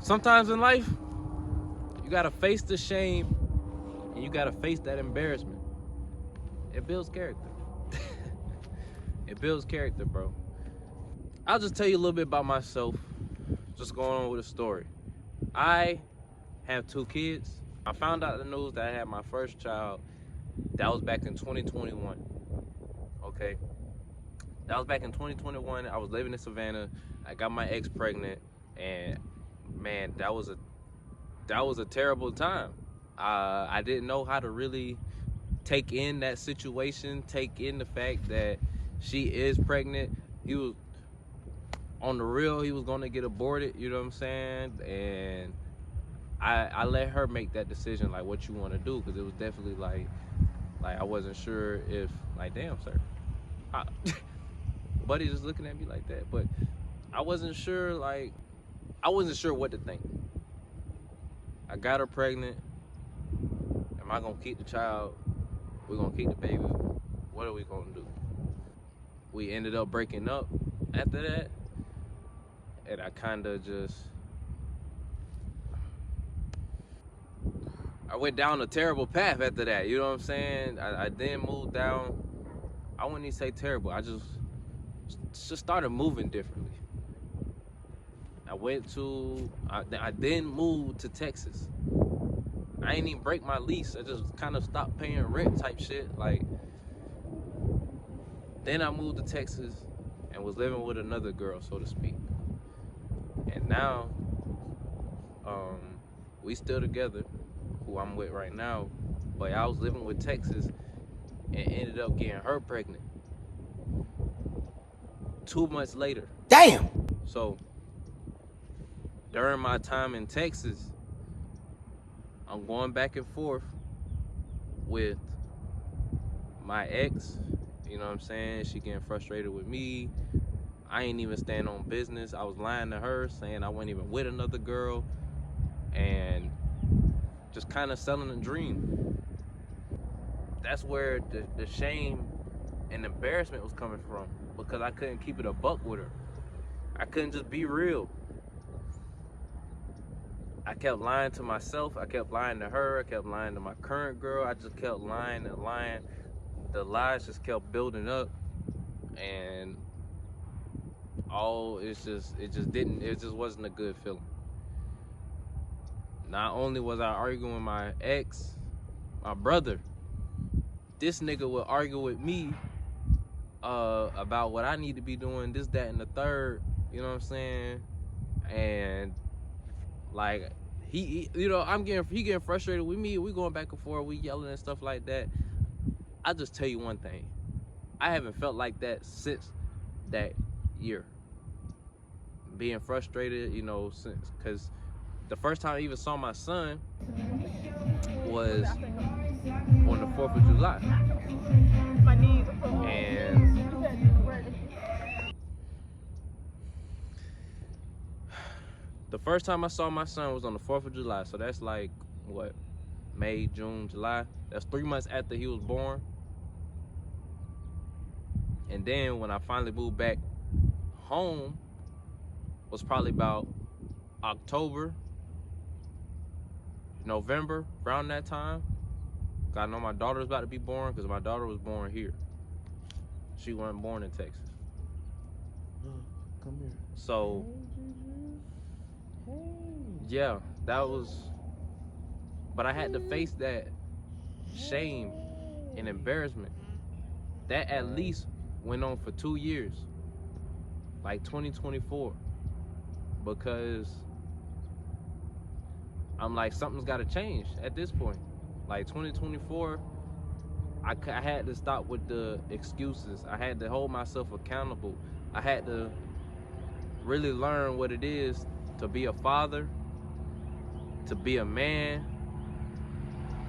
Sometimes in life, you gotta face the shame and you gotta face that embarrassment. It builds character. It builds character, bro. I'll just tell you a little bit about myself, just going on with a story. I have 2 kids. I found out the news that I had my first child. That was back in 2021. Okay. That was back in 2021. I was living in Savannah. I got my ex pregnant, and man, that was a terrible time. I didn't know how to really take in that situation, take in the fact that she is pregnant. He was on the real, he was gonna get aborted, you know what I'm saying? And I let her make that decision, like what you wanna do, because it was definitely like I wasn't sure if, like, damn, sir. Buddy just looking at me like that, but I wasn't sure, I wasn't sure what to think. I got her pregnant. Am I gonna keep the child? We're gonna keep the baby. What are we gonna do? We ended up breaking up after that, and I kind of just, I went down a terrible path after that, you know what I'm saying? I then moved down, I wouldn't even say terrible, I just started moving differently. I then moved to Texas. I ain't even break my lease, I just kind of stopped paying rent type shit. Then I moved to Texas and was living with another girl, so to speak. And now, we still together, who I'm with right now, but I was living with Texas and ended up getting her pregnant 2 months later. Damn! So, during my time in Texas, I'm going back and forth with my ex, you know what I'm saying? She getting frustrated with me. I ain't even stand on business. I was lying to her, saying I wasn't even with another girl, and just kind of selling a dream. That's where the shame and embarrassment was coming from, because I couldn't keep it a buck with her. I couldn't just be real. I kept lying to myself. I kept lying to her. I kept lying to my current girl. I just kept lying and lying. The lies just kept building up, and it just wasn't a good feeling. Not only was I arguing with my ex, my brother, this nigga would argue with me about what I need to be doing, this, that, and the third, you know what I'm saying? And like, he you know, he getting frustrated with me, we going back and forth, we yelling and stuff like that. I'll just tell you one thing, I haven't felt like that since that year. Being frustrated, you know, since, because the first time I even saw my son was on the 4th of July. And the first time I saw my son was on the 4th of July. So that's like, what, May, June, July? That's 3 months after he was born. And then when I finally moved back home was probably about October, November, around that time. I know my daughter was about to be born, because my daughter was born here. She wasn't born in Texas. Come here. So, Hey. yeah, that was, but I had to face that shame and embarrassment. That at least went on for 2 years, like 2024, because I'm like, something's got to change at this point. Like 2024, I had to stop with the excuses. I had to hold myself accountable. I had to really learn what it is to be a father, to be a man.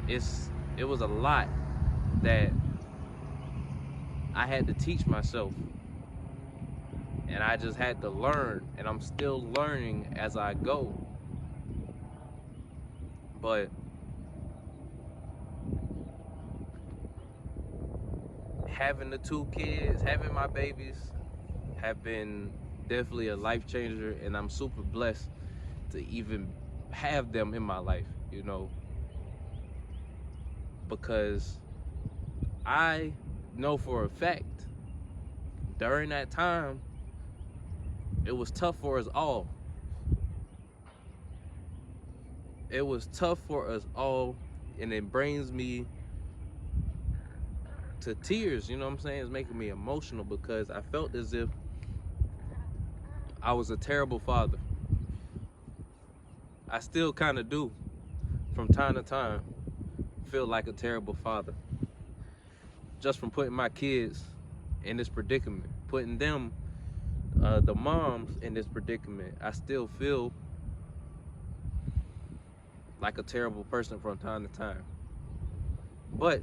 It was a lot that I had to teach myself, and I just had to learn, and I'm still learning as I go. But having the 2 kids, having my babies, have been definitely a life changer, and I'm super blessed to even have them in my life, you know, because I know for a fact during that time it was tough for us all. It was tough for us all, and it brings me to tears, you know what I'm saying? It's making me emotional because I felt as if I was a terrible father. I still kind of do from time to time feel like a terrible father, just from putting my kids in this predicament, putting them, the moms, in this predicament. I still feel like a terrible person from time to time. But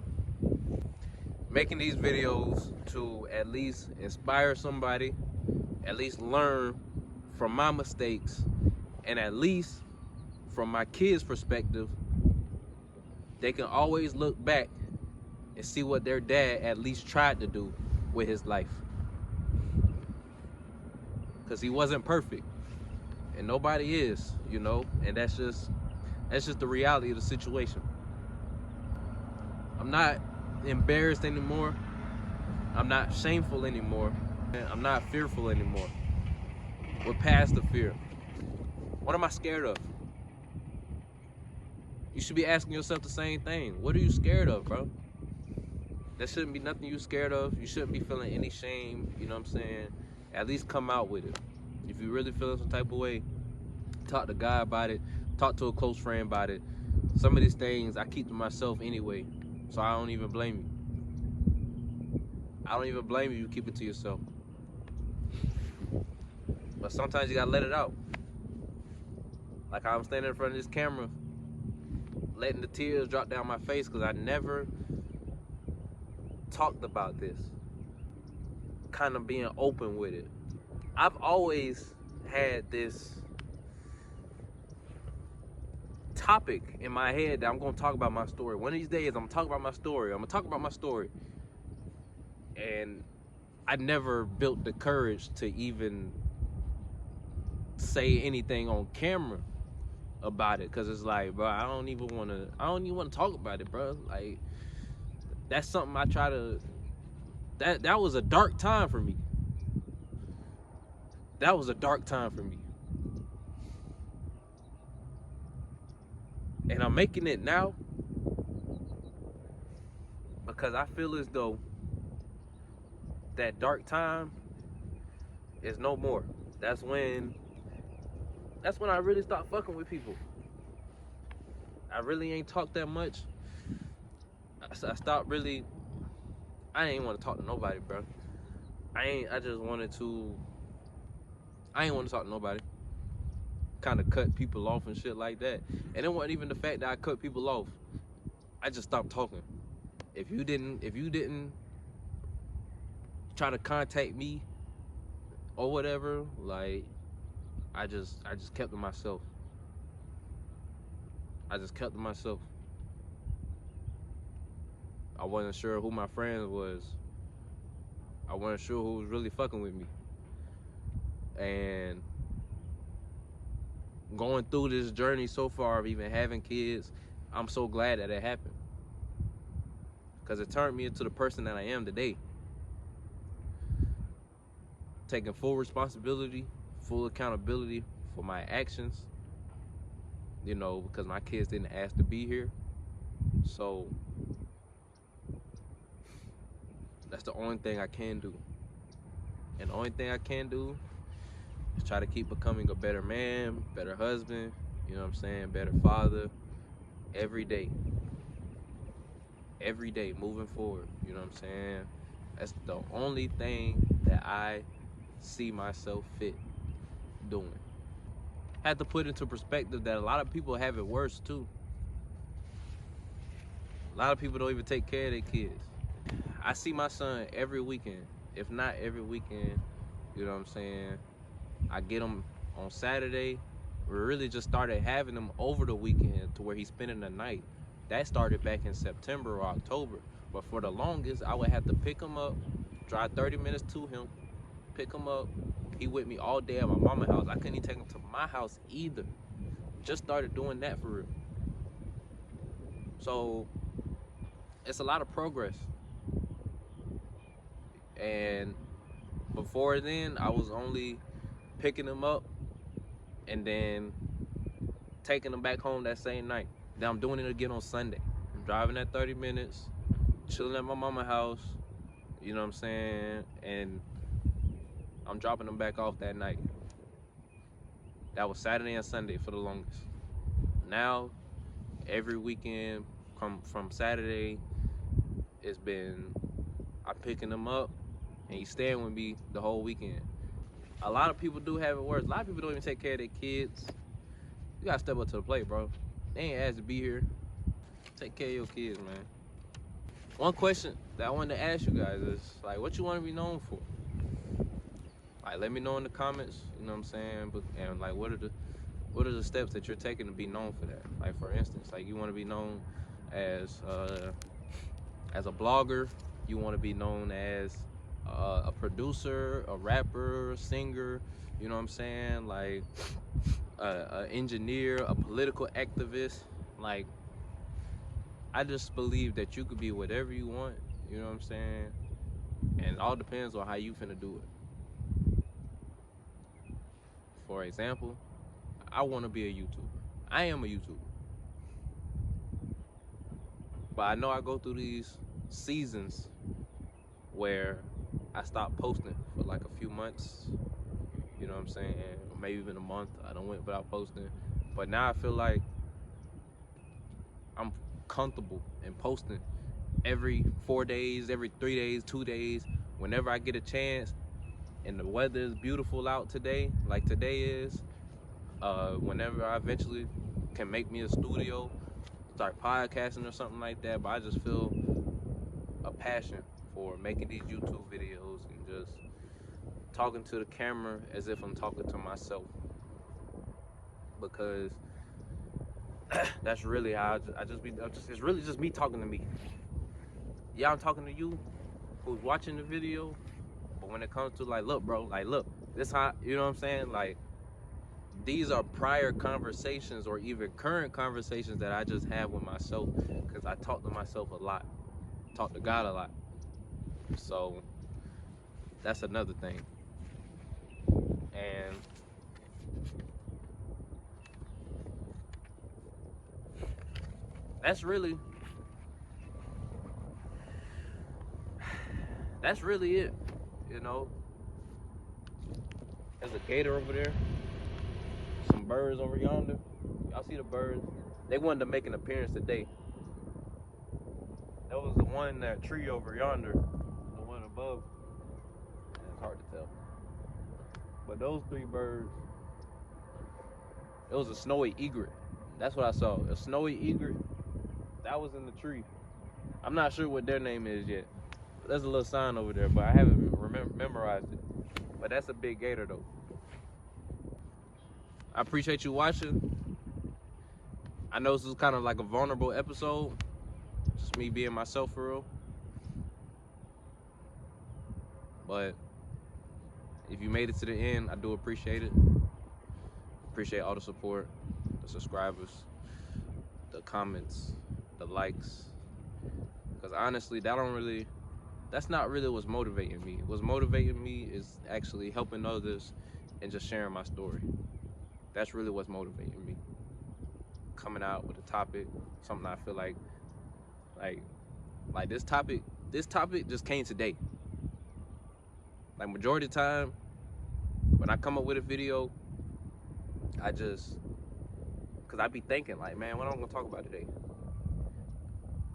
making these videos to at least inspire somebody, at least learn from my mistakes, and at least from my kids' perspective, they can always look back and see what their dad at least tried to do with his life. Because he wasn't perfect, and nobody is, you know, and that's just the reality of the situation. I'm not embarrassed anymore. I'm not shameful anymore. I'm not fearful anymore. We're past the fear. What am I scared of? You should be asking yourself the same thing. What are you scared of, bro? There shouldn't be nothing you scared of. You shouldn't be feeling any shame, you know what I'm saying? At least come out with it. If you really feel some type of way, talk to God about it. Talk to a close friend about it. Some of these things I keep to myself anyway, so I don't even blame you. I don't even blame you keep it to yourself. But sometimes you gotta let it out. Like I'm standing in front of this camera, letting the tears drop down my face because I never talked about this. Kind of being open with it. I've always had this topic in my head that I'm gonna talk about my story. One of these days I'm gonna talk about my story. And I never built the courage to even say anything on camera about it, because it's like, bro, I don't even want to talk about it, bro. Like, that's something I try to, that was a dark time for me. That was a dark time for me. And I'm making it now because I feel as though that dark time is no more. That's when I really start fucking with people. I really ain't talk that much. I stopped really. I didn't want to talk to nobody, bro. I ain't want to talk to nobody. Kind of cut people off and shit like that. And it wasn't even the fact that I cut people off. I just stopped talking. If you didn't try to contact me or whatever, like, I just kept to myself. I wasn't sure who my friends was. I wasn't sure who was really fucking with me. And going through this journey so far of even having kids, I'm so glad that it happened. Because it turned me into the person that I am today. Taking full responsibility, full accountability for my actions. You know, because my kids didn't ask to be here. So that's the only thing I can do. And the only thing I can do is try to keep becoming a better man, better husband, you know what I'm saying, better father, every day. Every day, moving forward, you know what I'm saying? That's the only thing that I see myself fit doing. Had to put into perspective that a lot of people have it worse too. A lot of people don't even take care of their kids. I see my son every weekend, if not every weekend, you know what I'm saying? I get him on Saturday. We really just started having him over the weekend to where he's spending the night. That started back in September or October. But for the longest, I would have to pick him up, drive 30 minutes to him, pick him up. He with me all day at my mama's house. I couldn't even take him to my house either. just started doing that for real. So it's a lot of progress. And before then, I was only picking them up and then taking them back home that same night. Then I'm doing it again on Sunday. I'm driving that 30 minutes, chilling at my mama's house, you know what I'm saying? And I'm dropping them back off that night. That was Saturday and Sunday for the longest. Now, every weekend from Saturday, it's been I'm picking them up and he's staying with me the whole weekend. A lot of people do have it worse. A lot of people don't even take care of their kids. You gotta step up to the plate, bro. They ain't asked to be here. Take care of your kids, man. One question that I wanted to ask you guys is, like, what you want to be known for? Like, let me know in the comments, you know what I'm saying? And like, what are the steps that you're taking to be known for that? Like, for instance, like, you want to be known as a blogger. You want to be known as a producer, a rapper, singer, you know what I'm saying? Like, an engineer, a political activist. Like, I just believe that you could be whatever you want, you know what I'm saying? And it all depends on how you finna do it. For example, I want to be a YouTuber. I am a YouTuber. But I know I go through these seasons where I stop posting for like a few months, you know what I'm saying? Or maybe even a month. I don't went without posting. But now I feel like I'm comfortable in posting every 4 days, every 3 days, 2 days, whenever I get a chance. And the weather is beautiful out today, like today is. Whenever I eventually can make me a studio, start podcasting or something like that. But I just feel a passion for making these YouTube videos and just talking to the camera as if I'm talking to myself, because that's really how it's really just me talking to me. Yeah, I'm talking to you who's watching the video, but when it comes to like, look, bro, like, look, this how, you know what I'm saying? Like, these are prior conversations or even current conversations that I just have with myself, because I talk to myself a lot, talk to God a lot. So that's another thing. And that's really it, you know. There's a gator over there, some birds over yonder. Y'all see the birds? They wanted to make an appearance today. That was the one in that tree over yonder, the one above. It's hard to tell. But those three birds, it was a snowy egret. That's what I saw, a snowy egret. That was in the tree. I'm not sure what their name is yet. There's a little sign over there, but I haven't memorized it. But that's a big gator though. I appreciate you watching. I know this is kind of like a vulnerable episode. Just me being myself for real. But if you made it to the end, I do appreciate it. Appreciate all the support, the subscribers, the comments, the likes. Because honestly, that's not really what's motivating me. What's motivating me is actually helping others and just sharing my story. That's really what's motivating me. Coming out with a topic, something I feel like this topic just came today. Like, majority of the time, when I come up with a video, because I be thinking like, man, what am I gonna talk about today?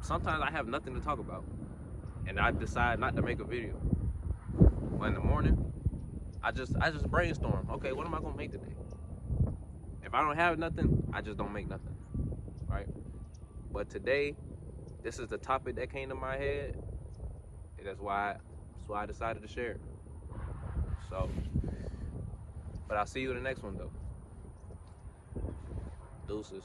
Sometimes I have nothing to talk about, and I decide not to make a video. But in the morning, I just brainstorm. Okay, what am I gonna make today? If I don't have nothing, I just don't make nothing, right? But today, this is the topic that came to my head, and that's why I decided to share it. So, but I'll see you in the next one though. Deuces.